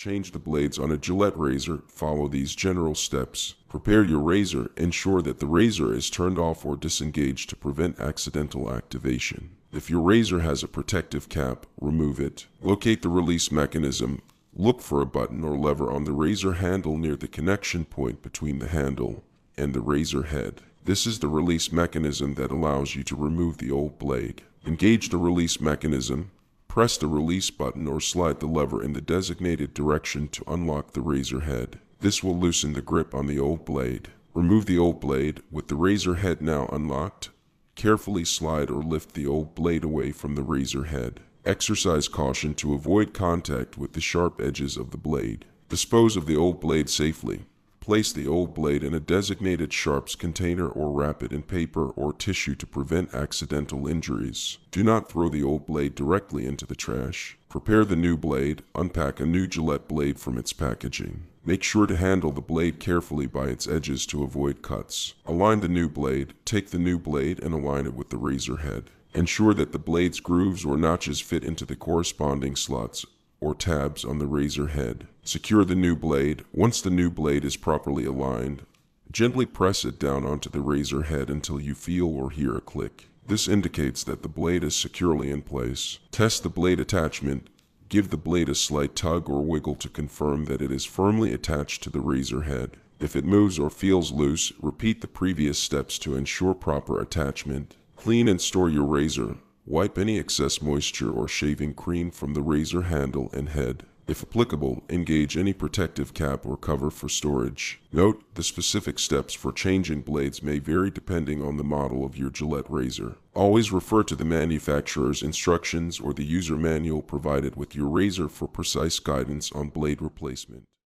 Change the blades on a Gillette razor. Follow these general steps. Prepare your razor. Ensure that the razor is turned off or disengaged to prevent accidental activation. If your razor has a protective cap, remove it. Locate the release mechanism. Look for a button or lever on the razor handle near the connection point between the handle and the razor head. This is the release mechanism that allows you to remove the old blade. Engage the release mechanism. Press the release button or slide the lever in the designated direction to unlock the razor head. This will loosen the grip on the old blade. Remove the old blade. With the razor head now unlocked, carefully slide or lift the old blade away from the razor head. Exercise caution to avoid contact with the sharp edges of the blade. Dispose of the old blade safely. Place the old blade in a designated sharps container or wrap it in paper or tissue to prevent accidental injuries. Do not throw the old blade directly into the trash. Prepare the new blade. Unpack a new Gillette blade from its packaging. Make sure to handle the blade carefully by its edges to avoid cuts. Align the new blade. Take the new blade and align it with the razor head. Ensure that the blade's grooves or notches fit into the corresponding slots or tabs on the razor head. Secure the new blade. Once the new blade is properly aligned, gently press it down onto the razor head until you feel or hear a click. This indicates that the blade is securely in place. Test the blade attachment. Give the blade a slight tug or wiggle to confirm that it is firmly attached to the razor head. If it moves or feels loose, repeat the previous steps to ensure proper attachment. Clean and store your razor. Wipe any excess moisture or shaving cream from the razor handle and head. If applicable, engage any protective cap or cover for storage. Note, the specific steps for changing blades may vary depending on the model of your Gillette razor. Always refer to the manufacturer's instructions or the user manual provided with your razor for precise guidance on blade replacement.